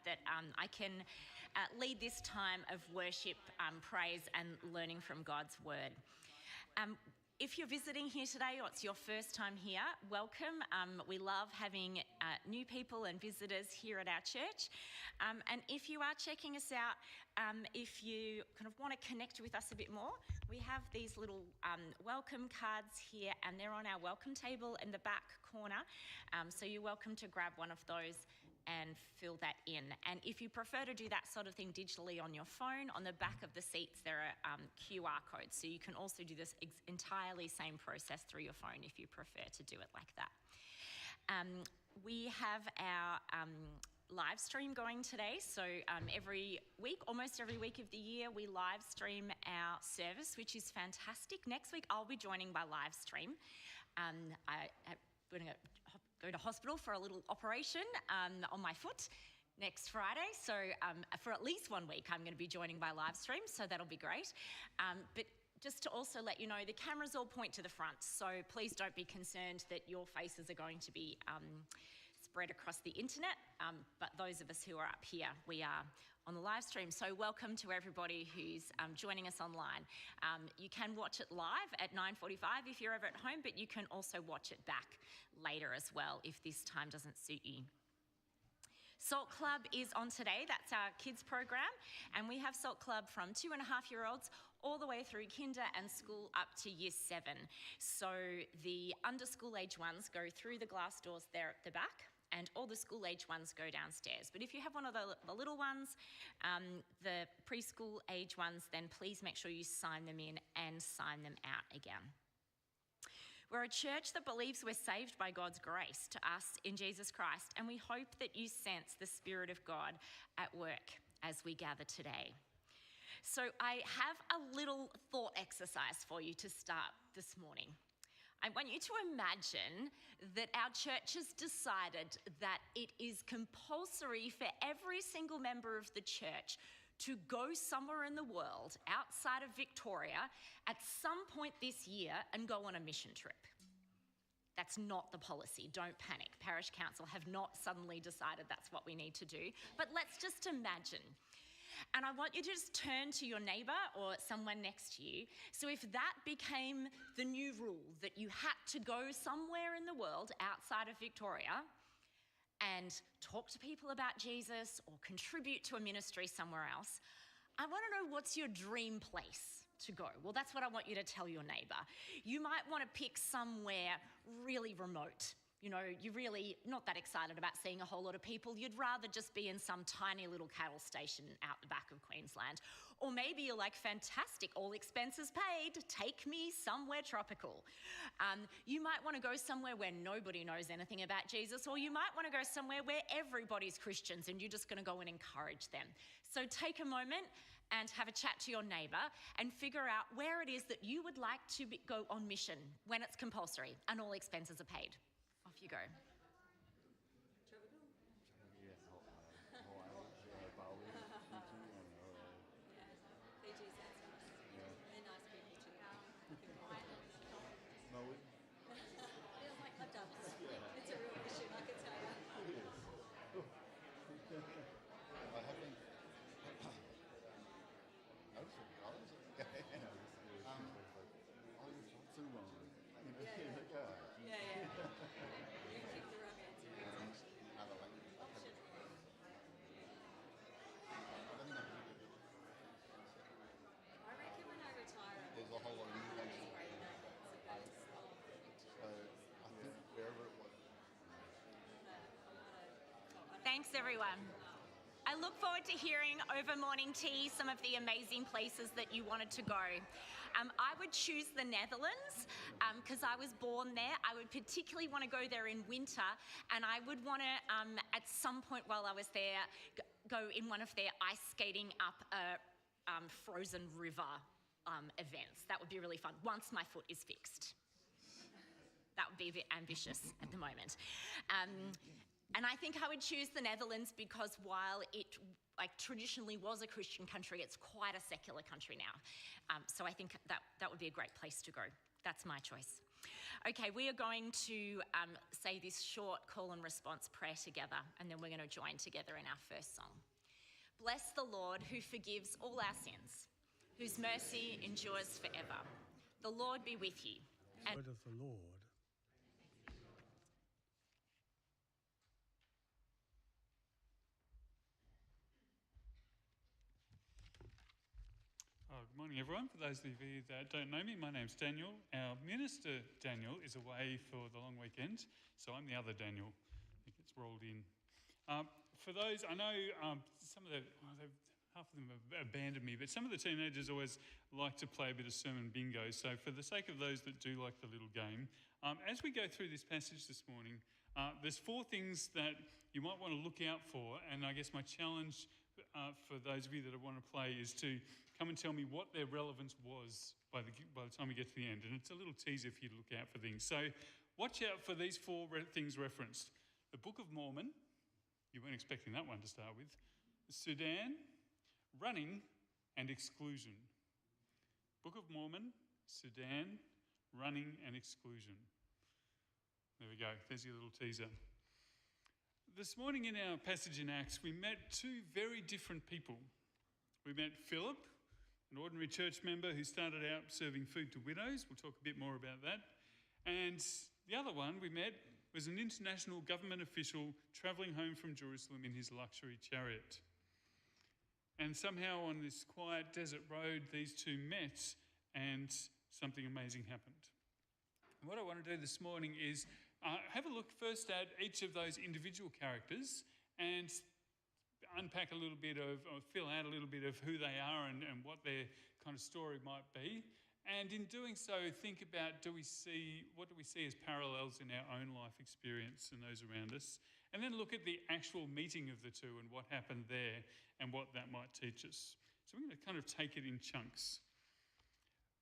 that I can lead this time of worship, praise and learning from God's word. If you're visiting here today or it's your first time here, welcome. We love having new people and visitors here at our church. And if you are checking us out, if you kind of want to connect with us a bit more, we have these little welcome cards here, and they're on our welcome table in the back corner. So you're welcome to grab one of those and fill that in. And if you prefer to do that sort of thing digitally on your phone, on the back of the seats there are QR codes. So you can also do this entirely same process through your phone if you prefer to do it like that. We have our live stream going today. So every week, almost every week of the year, we live stream our service, which is fantastic. Next week, I'll be joining by live stream. I'm going to go to hospital for a little operation on my foot next Friday. So for at least 1 week, I'm going to be joining by live stream. So that'll be great. But just to also let you know, the cameras all point to the front. So please don't be concerned that your faces are going to be spread across the internet. But those of us who are up here, we are on the live stream. So welcome to everybody who's joining us online. You can watch it live at 9:45 if you're ever at home, but you can also watch it back later as well if this time doesn't suit you. Salt Club is on today. That's our kids program, and we have Salt Club from 2.5-year-olds all the way through kinder and school up to year 7. So the under school age ones go through the glass doors there at the back, and all the school age ones go downstairs. But if you have one of the little ones, the preschool age ones, then please make sure you sign them in and sign them out again. We're a church that believes we're saved by God's grace to us in Jesus Christ, and we hope that you sense the Spirit of God at work as we gather today. So I have a little thought exercise for you to start this morning. I want you to imagine that our church has decided that it is compulsory for every single member of the church to go somewhere in the world outside of Victoria at some point this year and go on a mission trip. That's not the policy. Don't panic. Parish Council have not suddenly decided that's what we need to do. But let's just imagine. And I want you to just turn to your neighbour or someone next to you. So if that became the new rule, that you had to go somewhere in the world outside of Victoria and talk to people about Jesus or contribute to a ministry somewhere else, I want to know, what's your dream place to go? Well, that's what I want you to tell your neighbour. You might want to pick somewhere really remote. You know, you're really not that excited about seeing a whole lot of people. You'd rather just be in some tiny little cattle station out the back of Queensland. Or maybe you're like, fantastic, all expenses paid, take me somewhere tropical. You might want to go somewhere where nobody knows anything about Jesus, or you might want to go somewhere where everybody's Christians and you're just going to go and encourage them. So take a moment and have a chat to your neighbour and figure out where it is that you would like to go on mission when it's compulsory and all expenses are paid. Off you go. Fiji sounds nice. They're nice people too. Feels like I've done this. It's a real mission, I can tell you. It is. I haven't. Yeah. You picked the wrong answer. It's actually option. I reckon when I retire, There's a whole lot of new ones. so I think wherever it was. Thanks, everyone. I look forward to hearing over morning tea some of the amazing places that you wanted to go. I would choose the Netherlands because I was born there. I would particularly want to go there in winter, and I would want to, at some point while I was there, go in one of their ice skating up a frozen river events. That would be really fun, once my foot is fixed. That would be a bit ambitious at the moment. And I think I would choose the Netherlands because while it traditionally was a Christian country, it's quite a secular country now. So I think that would be a great place to go. That's my choice. Okay, we are going to say this short call and response prayer together, and then we're going to join together in our first song. Bless the Lord who forgives all our sins, whose mercy endures forever. The Lord be with you. And Word of the Lord. Good morning, everyone. For those of you that don't know me, my name's Daniel. Our minister, Daniel, is away for the long weekend, so I'm the other Daniel. He gets rolled in. For those, I know some of half of them have abandoned me, but some of the teenagers always like to play a bit of sermon bingo. So for the sake of those that do like the little game, as we go through this passage this morning, there's 4 things that you might want to look out for, and I guess my challenge for those of you that want to play is to come and tell me what their relevance was by the time we get to the end. And it's a little teaser for you to look out for things. So watch out for these 4 things referenced. The Book of Mormon, you weren't expecting that one to start with. Sudan, running, and exclusion. Book of Mormon, Sudan, running, and exclusion. There we go. There's your little teaser. This morning in our passage in Acts, we met 2 very different people. We met Philip, an ordinary church member who started out serving food to widows. We'll talk a bit more about that. And the other one we met was an international government official travelling home from Jerusalem in his luxury chariot. And somehow on this quiet desert road, these 2 met and something amazing happened. And what I want to do this morning is have a look first at each of those individual characters and unpack a little bit of, or fill out a little bit of who they are and what their kind of story might be. And in doing so, think about what do we see as parallels in our own life experience and those around us? And then look at the actual meeting of the 2 and what happened there and what that might teach us. So we're going to kind of take it in chunks.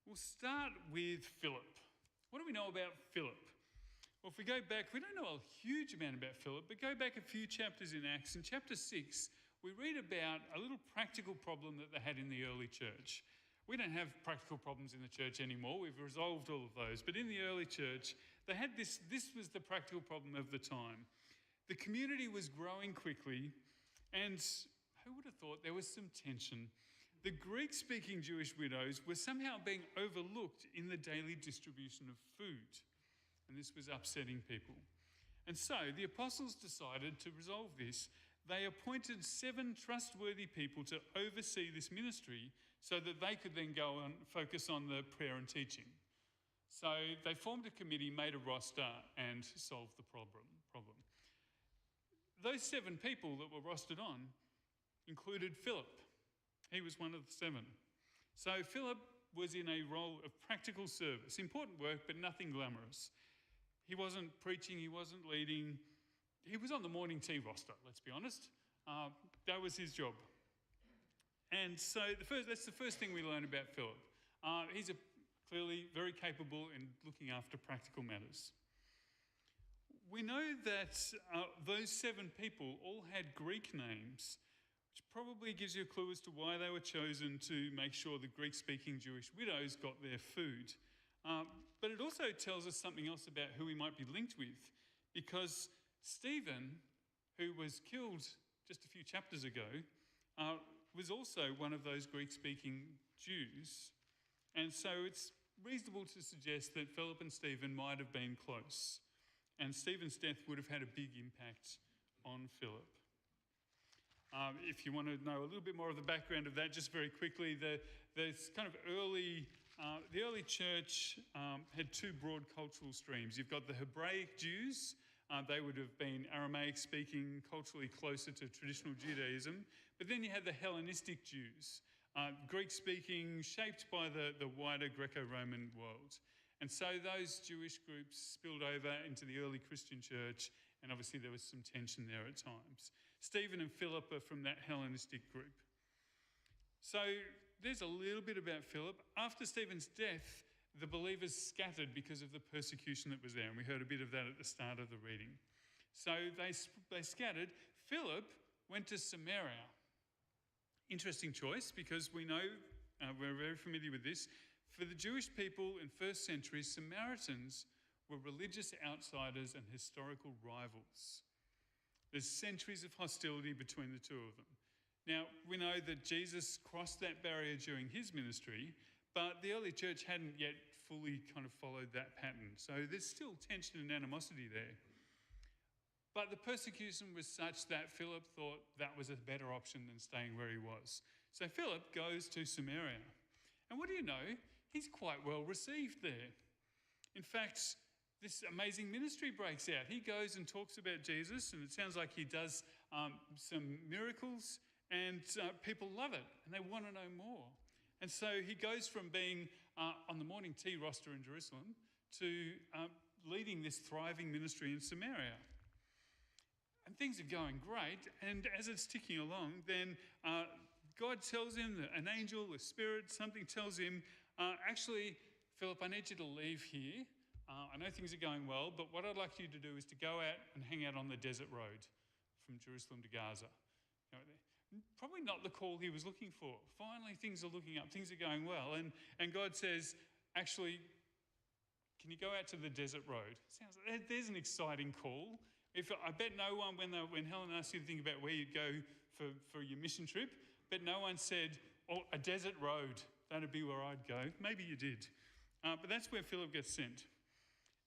We'll start with Philip. What do we know about Philip? Well, if we go back, we don't know a huge amount about Philip, but go back a few chapters in Acts. In chapter 6, we read about a little practical problem that they had in the early church. We don't have practical problems in the church anymore. We've resolved all of those. But in the early church, they had this was the practical problem of the time. The community was growing quickly, and who would have thought there was some tension? The Greek-speaking Jewish widows were somehow being overlooked in the daily distribution of food. And this was upsetting people. And so the apostles decided to resolve this. They appointed 7 trustworthy people to oversee this ministry so that they could then go and focus on the prayer and teaching. So they formed a committee, made a roster, and solved the problem. Those 7 people that were rostered on included Philip. He was one of the 7. So Philip was in a role of practical service, important work, but nothing glamorous. He wasn't preaching, he wasn't leading. He was on the morning tea roster, let's be honest. That was his job. And so that's the first thing we learn about Philip. He's clearly very capable in looking after practical matters. We know that those 7 people all had Greek names, which probably gives you a clue as to why they were chosen to make sure the Greek-speaking Jewish widows got their food. But it also tells us something else about who we might be linked with, because Stephen, who was killed just a few chapters ago, was also one of those Greek-speaking Jews. And so it's reasonable to suggest that Philip and Stephen might have been close. And Stephen's death would have had a big impact on Philip. If you want to know a little bit more of the background of that, just very quickly, the early church had 2 broad cultural streams. You've got the Hebraic Jews. They would have been Aramaic-speaking, culturally closer to traditional Judaism. But then you had the Hellenistic Jews, Greek-speaking, shaped by the wider Greco-Roman world. And so those Jewish groups spilled over into the early Christian church, and obviously there was some tension there at times. Stephen and Philip are from that Hellenistic group. So there's a little bit about Philip. After Stephen's death, the believers scattered because of the persecution that was there, and we heard a bit of that at the start of the reading. So they scattered. Philip went to Samaria. Interesting choice, because we know, we're very familiar with this. For the Jewish people in first century, Samaritans were religious outsiders and historical rivals. There's centuries of hostility between the two of them. Now, we know that Jesus crossed that barrier during his ministry, but the early church hadn't yet fully kind of followed that pattern. So there's still tension and animosity there. But the persecution was such that Philip thought that was a better option than staying where he was. So Philip goes to Samaria. And what do you know? He's quite well received there. In fact, this amazing ministry breaks out. He goes and talks about Jesus, and it sounds like he does some miracles, and people love it, and they want to know more. And so he goes from being on the morning tea roster in Jerusalem to leading this thriving ministry in Samaria. And things are going great, and as it's ticking along, then God tells him, an angel, a spirit, something tells him, actually, Philip, I need you to leave here. I know things are going well, but what I'd like you to do is to go out and hang out on the desert road from Jerusalem to Gaza. You know, probably not the call he was looking for. Finally, things are looking up, things are going well, and God says, actually, can you go out to the desert road? There's an exciting call. I bet no one, when Helen asked you to think about where you'd go for your mission trip, but no one said, oh, a desert road, that'd be where I'd go. Maybe you did. But that's where Philip gets sent.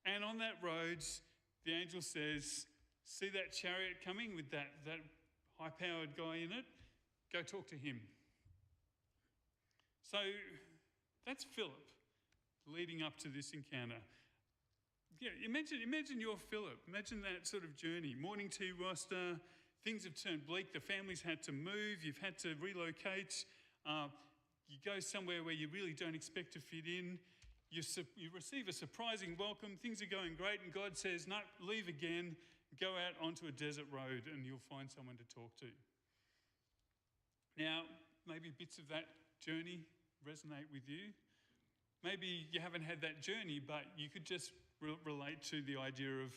And on that road, the angel says, see that chariot coming with that high-powered guy in it? Go talk to him. So that's Philip leading up to this encounter. Yeah, imagine you're Philip. Imagine that sort of journey. Morning tea roster, things have turned bleak. The family's had to move. You've had to relocate. You go somewhere where you really don't expect to fit in. You receive a surprising welcome. Things are going great. And God says, no, leave again. Go out onto a desert road and you'll find someone to talk to. Now, maybe bits of that journey resonate with you. Maybe you haven't had that journey, but you could just relate to the idea of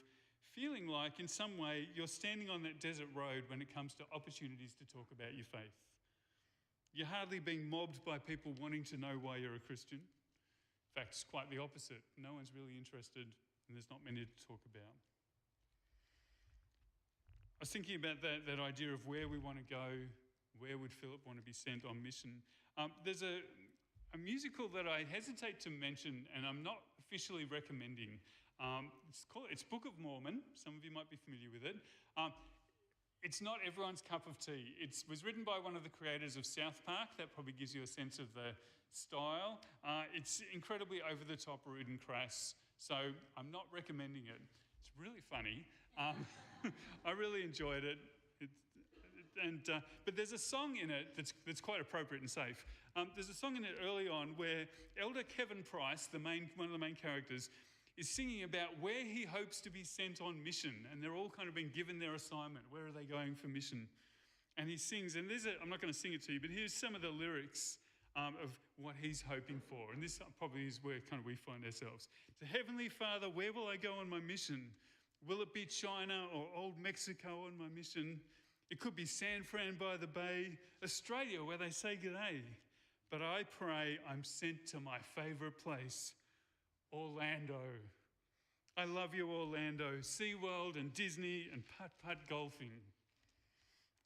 feeling like in some way you're standing on that desert road when it comes to opportunities to talk about your faith. You're hardly being mobbed by people wanting to know why you're a Christian. In fact, it's quite the opposite. No one's really interested and there's not many to talk about. I was thinking about that idea of where we want to go, where would Philip want to be sent on mission. There's a musical that I hesitate to mention and I'm not officially recommending. It's Book of Mormon. Some of you might be familiar with it. It's not everyone's cup of tea. It was written by one of the creators of South Park. That probably gives you a sense of the style. It's incredibly over the top, rude and crass. So I'm not recommending it. It's really funny. I really enjoyed it. But there's a song in it that's quite appropriate and safe. There's a song in it early on where Elder Kevin Price, one of the main characters, is singing about where he hopes to be sent on mission. And they're all kind of been given their assignment. Where are they going for mission? And he sings, and I'm not going to sing it to you, but here's some of the lyrics of what he's hoping for. And this probably is where kind of we find ourselves. So, Heavenly Father, where will I go on my mission? Will it be China or old Mexico on my mission? It could be San Fran by the Bay, Australia, where they say g'day. But I pray I'm sent to my favourite place, Orlando. I love you, Orlando. SeaWorld and Disney and putt-putt golfing.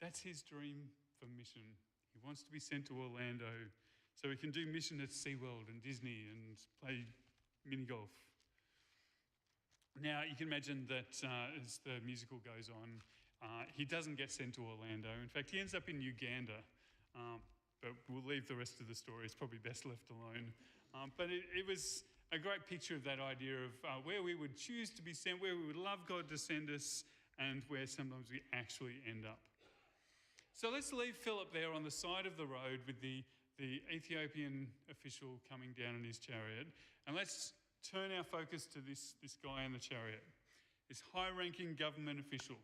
That's his dream for mission. He wants to be sent to Orlando so he can do mission at SeaWorld and Disney and play mini golf. Now, you can imagine that as the musical goes on, he doesn't get sent to Orlando. In fact, he ends up in Uganda. But we'll leave the rest of the story. It's probably best left alone. But it was a great picture of that idea of where we would choose to be sent, where we would love God to send us, and where sometimes we actually end up. So let's leave Philip there on the side of the road with the Ethiopian official coming down in his chariot. And let's turn our focus to this guy in the chariot, this high-ranking government official.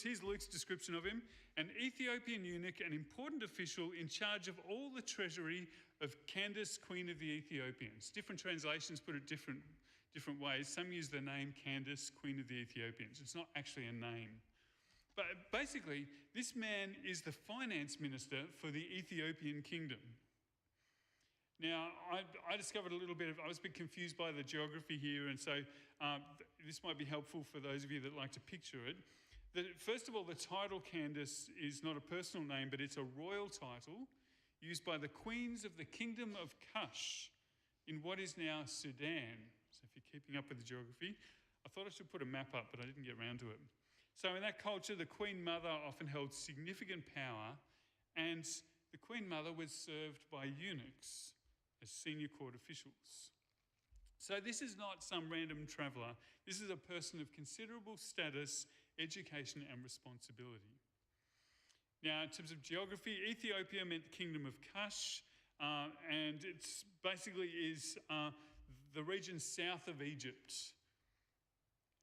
Here's Luke's description of him: an Ethiopian eunuch, an important official in charge of all the treasury of Candace, Queen of the Ethiopians. Different translations put it different ways. Some use the name Candace, Queen of the Ethiopians. It's not actually a name. But basically, this man is the finance minister for the Ethiopian kingdom. Now, I discovered a little bit I was a bit confused by the geography here, and so this might be helpful for those of you that like to picture it. First of all, the title Candace is not a personal name, but it's a royal title used by the queens of the Kingdom of Kush in what is now Sudan. So if you're keeping up with the geography, I thought I should put a map up, but I didn't get around to it. So in that culture, the Queen Mother often held significant power, and the Queen Mother was served by eunuchs as senior court officials. So this is not some random traveller. This is a person of considerable status, education and responsibility. Now, in terms of geography, Ethiopia meant the Kingdom of Kush, and it's basically is the region south of Egypt.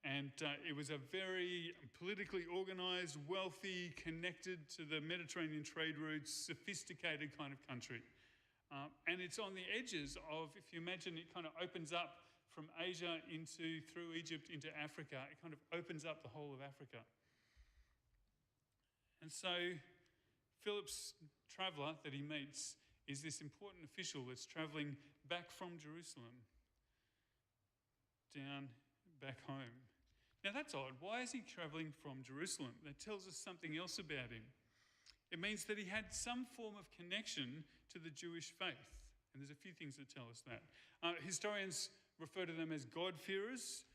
And it was a very politically organised, wealthy, connected to the Mediterranean trade routes, sophisticated kind of country. And it's on the edges of, if you imagine, it kind of opens up from Asia through Egypt into Africa. It kind of opens up the whole of Africa. And so Philip's traveller that he meets is this important official that's travelling back from Jerusalem down back home. Now that's odd. Why is he travelling from Jerusalem? That tells us something else about him. It means that he had some form of connection to the Jewish faith. And there's a few things that tell us that. Historians refer to them as God-fearers,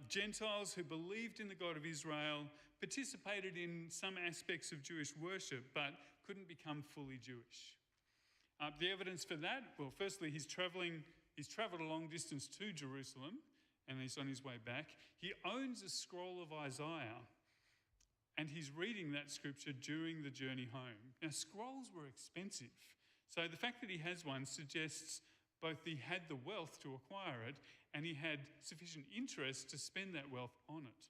Gentiles who believed in the God of Israel, participated in some aspects of Jewish worship, but couldn't become fully Jewish. The evidence for that, well, firstly, he's travelled a long distance to Jerusalem, and he's on his way back. He owns a scroll of Isaiah, and he's reading that scripture during the journey home. Now, scrolls were expensive, so the fact that he has one suggests both he had the wealth to acquire it, and he had sufficient interest to spend that wealth on it.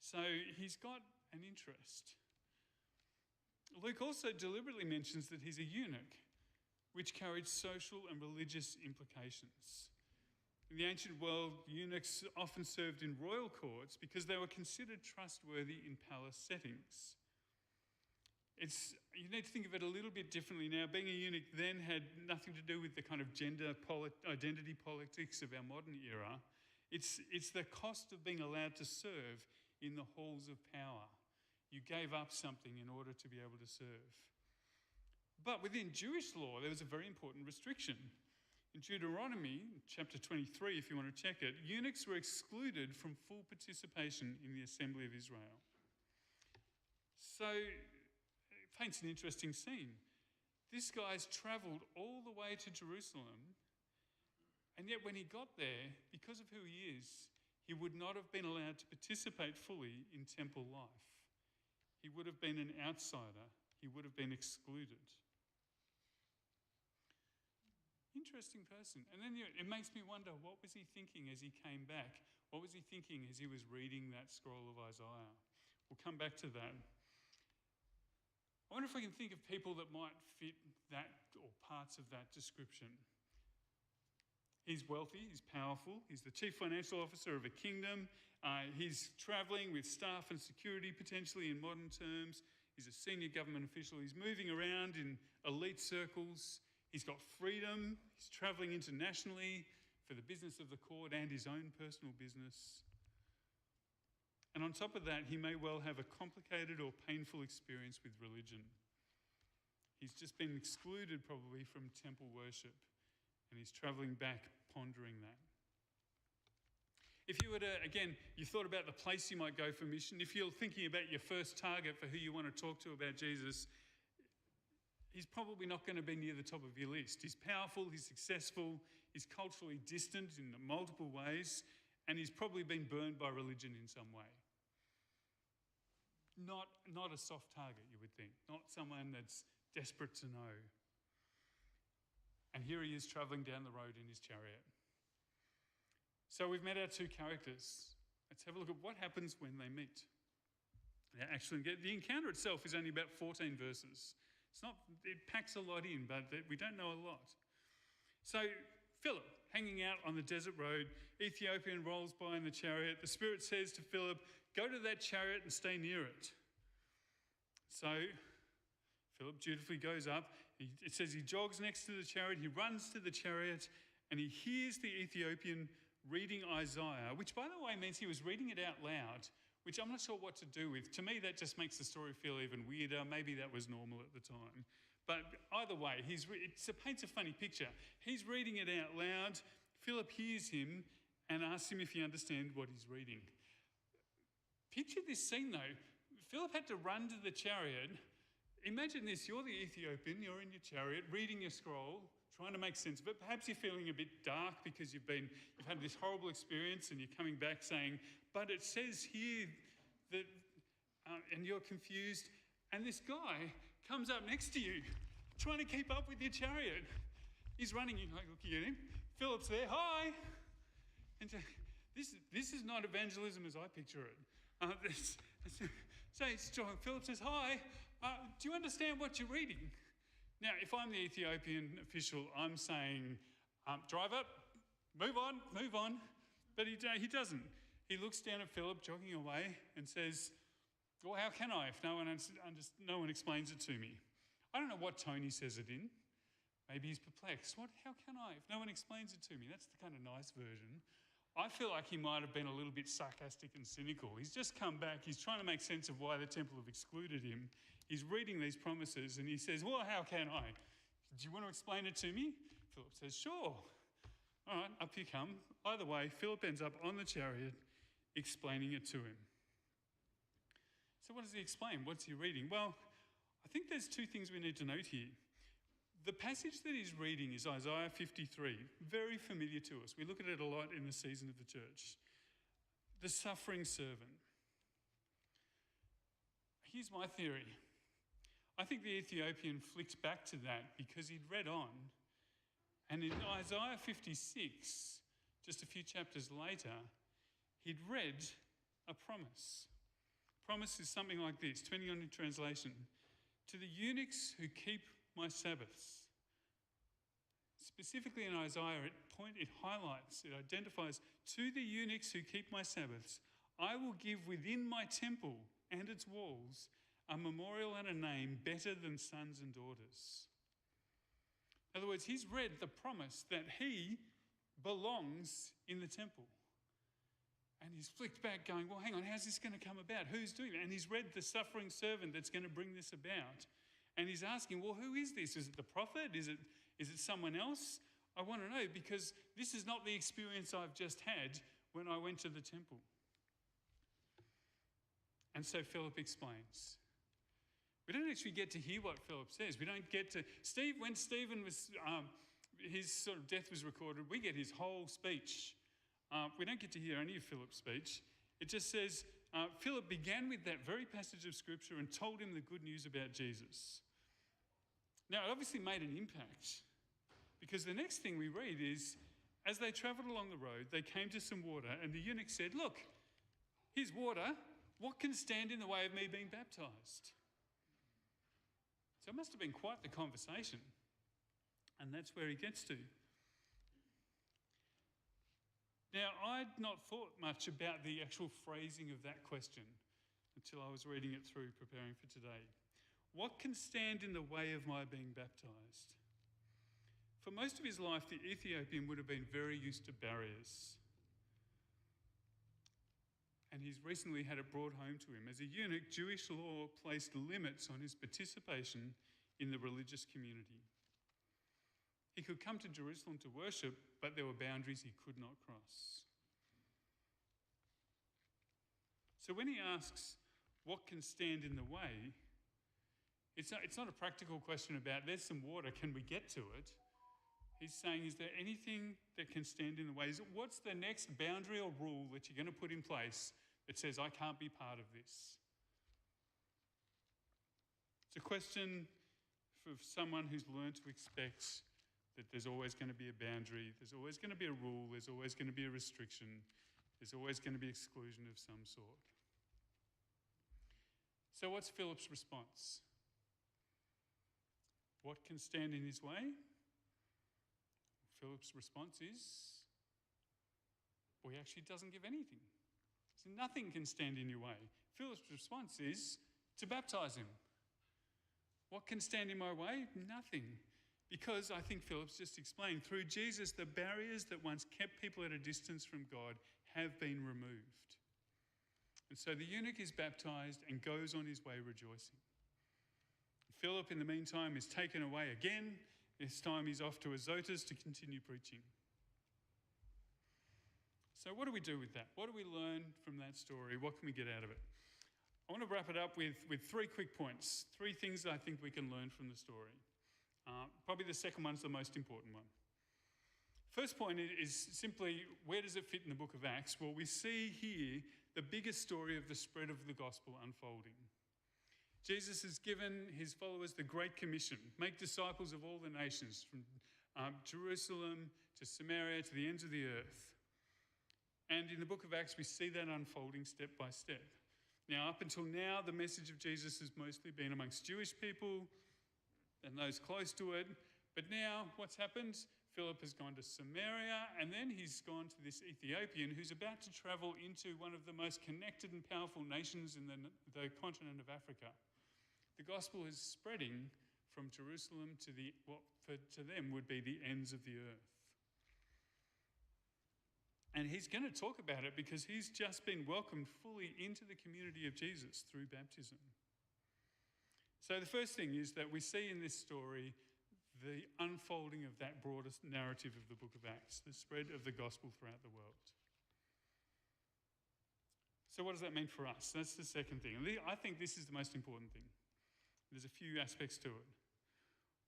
So he's got an interest. Luke also deliberately mentions that he's a eunuch, which carried social and religious implications. In the ancient world, eunuchs often served in royal courts because they were considered trustworthy in palace settings. You need to think of it a little bit differently now. Being a eunuch then had nothing to do with the kind of gender identity politics of our modern era. It's the cost of being allowed to serve in the halls of power. You gave up something in order to be able to serve. But within Jewish law, there was a very important restriction. In Deuteronomy, chapter 23, if you want to check it, eunuchs were excluded from full participation in the assembly of Israel. So it paints an interesting scene. This guy's travelled all the way to Jerusalem, and yet when he got there, because of who he is, he would not have been allowed to participate fully in temple life. He would have been an outsider. He would have been excluded. Interesting person. And then it makes me wonder, what was he thinking as he came back? What was he thinking as he was reading that scroll of Isaiah? We'll come back to that. I wonder if we can think of people that might fit that or parts of that description. He's wealthy, he's powerful, he's the chief financial officer of a kingdom, he's travelling with staff and security potentially in modern terms, he's a senior government official, he's moving around in elite circles, he's got freedom, he's travelling internationally for the business of the court and his own personal business. And on top of that, he may well have a complicated or painful experience with religion. He's just been excluded probably from temple worship, and he's travelling back pondering that. If you were to, again, you thought about the place you might go for mission, if you're thinking about your first target for who you want to talk to about Jesus, he's probably not going to be near the top of your list. He's powerful, he's successful, he's culturally distant in multiple ways, and he's probably been burned by religion in some way. Not a soft target, you would think. Not someone that's desperate to know. And here he is travelling down the road in his chariot. So we've met our two characters. Let's have a look at what happens when they meet. Actually, the encounter itself is only about 14 verses. It packs a lot in, but we don't know a lot. So Philip, hanging out on the desert road, Ethiopian rolls by in the chariot. The Spirit says to Philip, go to that chariot and stay near it. So Philip dutifully goes up, It says he jogs next to the chariot, he runs to the chariot, and he hears the Ethiopian reading Isaiah, which, by the way, means he was reading it out loud, which I'm not sure what to do with. To me, that just makes the story feel even weirder. Maybe that was normal at the time. But either way, it paints a funny picture. He's reading it out loud. Philip hears him and asks him if he understands what he's reading. Picture this scene, though. Philip had to run to the chariot. Imagine this, you're the Ethiopian, you're in your chariot, reading your scroll, trying to make sense of it. Perhaps you're feeling a bit dark because you've had this horrible experience and you're coming back saying, but it says here that, and you're confused. And this guy comes up next to you, trying to keep up with your chariot. He's running, you're like looking at him. Philip's there, hi. And this is not evangelism as I picture it. Philip says, hi, do you understand what you're reading? Now, if I'm the Ethiopian official, I'm saying, driver, move on. But he doesn't. He looks down at Philip jogging away and says, well, how can I if no one explains it to me? I don't know what tone he says it in. Maybe he's perplexed. How can I if no one explains it to me? That's the kind of nice version. I feel like he might have been a little bit sarcastic and cynical. He's just come back. He's trying to make sense of why the temple have excluded him. He's reading these promises and he says, well, how can I? Do you want to explain it to me? Philip says, sure. All right, up you come. Either way, Philip ends up on the chariot explaining it to him. So what does he explain? What's he reading? Well, I think there's two things we need to note here. The passage that he's reading is Isaiah 53, very familiar to us. We look at it a lot in the season of the church. The suffering servant. Here's my theory. I think the Ethiopian flicked back to that because he'd read on. And in Isaiah 56, just a few chapters later, he'd read a promise. Promise is something like this, depending on your translation. To the eunuchs who keep my Sabbaths. Specifically in Isaiah, it highlights, it identifies, to the eunuchs who keep my Sabbaths, I will give within my temple and its walls a memorial and a name better than sons and daughters. In other words, he's read the promise that he belongs in the temple. And he's flicked back going, well, hang on, how's this going to come about? Who's doing that? And he's read the suffering servant that's going to bring this about. And he's asking, well, who is this? Is it the prophet? Is it someone else? I want to know because this is not the experience I've just had when I went to the temple. And so Philip explains. We don't actually get to hear what Philip says. We don't get to... when Stephen was... his sort of death was recorded, we get his whole speech. We don't get to hear any of Philip's speech. It just says, Philip began with that very passage of Scripture and told him the good news about Jesus. Now, it obviously made an impact because the next thing we read is, as they travelled along the road, they came to some water and the eunuch said, look, here's water. What can stand in the way of me being baptised? So it must have been quite the conversation. And that's where he gets to. Now, I'd not thought much about the actual phrasing of that question until I was reading it through, preparing for today. What can stand in the way of my being baptised? For most of his life, the Ethiopian would have been very used to barriers. And he's recently had it brought home to him. As a eunuch, Jewish law placed limits on his participation in the religious community. He could come to Jerusalem to worship, but there were boundaries he could not cross. So when he asks, what can stand in the way, it's not a practical question about, there's some water, can we get to it? He's saying, is there anything that can stand in the way? What's the next boundary or rule that you're going to put in place that says, I can't be part of this? It's a question for someone who's learned to expect that there's always going to be a boundary, there's always going to be a rule, there's always going to be a restriction, there's always going to be exclusion of some sort. So what's Philip's response? What can stand in his way? Philip's response is, well, he actually doesn't give anything. So nothing can stand in your way. Philip's response is to baptise him. What can stand in my way? Nothing. Because I think Philip's just explained, through Jesus, the barriers that once kept people at a distance from God have been removed. And so the eunuch is baptized and goes on his way rejoicing. Philip, in the meantime, is taken away again. This time he's off to Azotus to continue preaching. So what do we do with that? What do we learn from that story? What can we get out of it? I want to wrap it up with 3 quick points, 3 things that I think we can learn from the story. Probably the second one's the most important one. First point is simply, where does it fit in the book of Acts? Well, we see here the biggest story of the spread of the gospel unfolding. Jesus has given his followers the Great Commission, make disciples of all the nations, from Jerusalem to Samaria to the ends of the earth. And in the book of Acts, we see that unfolding step by step. Now, up until now, the message of Jesus has mostly been amongst Jewish people and those close to it. But now, what's happened? Philip has gone to Samaria, and then he's gone to this Ethiopian who's about to travel into one of the most connected and powerful nations in the continent of Africa. The gospel is spreading from Jerusalem to what to them would be the ends of the earth. And he's going to talk about it because he's just been welcomed fully into the community of Jesus through baptism. So the first thing is that we see in this story the unfolding of that broader narrative of the book of Acts, the spread of the gospel throughout the world. So what does that mean for us? That's the second thing. I think this is the most important thing. There's a few aspects to it.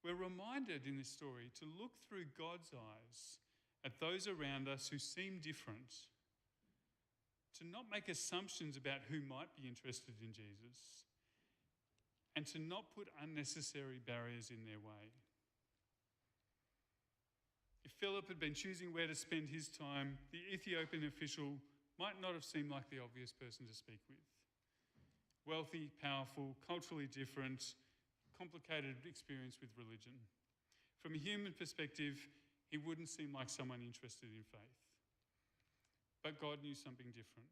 We're reminded in this story to look through God's eyes at those around us who seem different, to not make assumptions about who might be interested in Jesus, and to not put unnecessary barriers in their way. If Philip had been choosing where to spend his time, the Ethiopian official might not have seemed like the obvious person to speak with. Wealthy, powerful, culturally different, complicated experience with religion. From a human perspective, he wouldn't seem like someone interested in faith. But God knew something different.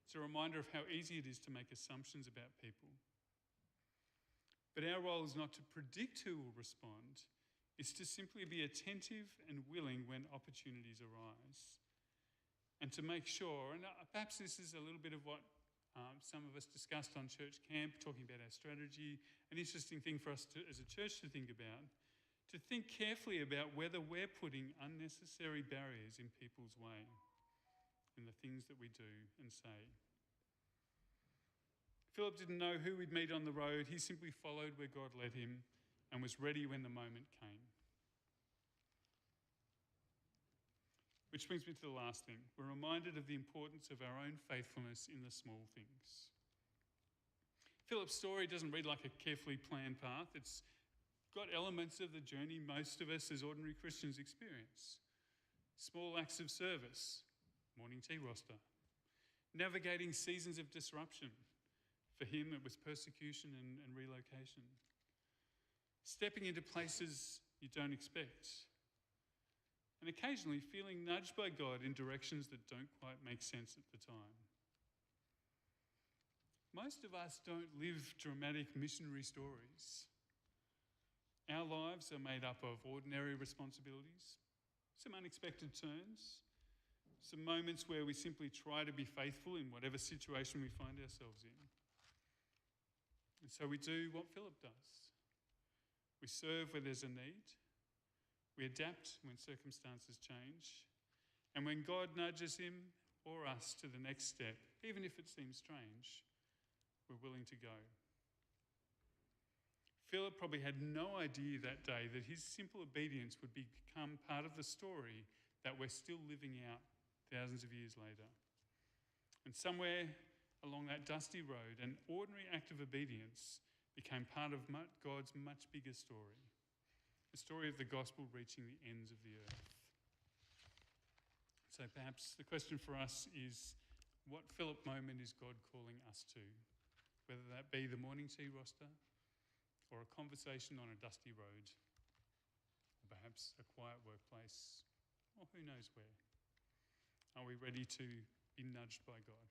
It's a reminder of how easy it is to make assumptions about people. But our role is not to predict who will respond. It's to simply be attentive and willing when opportunities arise. And to make sure, and perhaps this is a little bit of what some of us discussed on church camp, talking about our strategy, an interesting thing for us as a church to think about, to think carefully about whether we're putting unnecessary barriers in people's way in the things that we do and say. Philip didn't know who we'd meet on the road. He simply followed where God led him and was ready when the moment came. Which brings me to the last thing. We're reminded of the importance of our own faithfulness in the small things. Philip's story doesn't read like a carefully planned path. It's got elements of the journey most of us as ordinary Christians experience. Small acts of service, morning tea roster, navigating seasons of disruption. For him, it was persecution and relocation. Stepping into places you don't expect. And occasionally feeling nudged by God in directions that don't quite make sense at the time. Most of us don't live dramatic missionary stories. Our lives are made up of ordinary responsibilities, some unexpected turns, some moments where we simply try to be faithful in whatever situation we find ourselves in. And so we do what Philip does. We serve where there's a need. We adapt when circumstances change. And when God nudges him or us to the next step, even if it seems strange, we're willing to go. Philip probably had no idea that day that his simple obedience would become part of the story that we're still living out thousands of years later. And somewhere along that dusty road, an ordinary act of obedience became part of God's much bigger story, the story of the gospel reaching the ends of the earth. So perhaps the question for us is, what Philip moment is God calling us to? Whether that be the morning tea roster, or a conversation on a dusty road, or perhaps a quiet workplace, or who knows where. Are we ready to be nudged by God?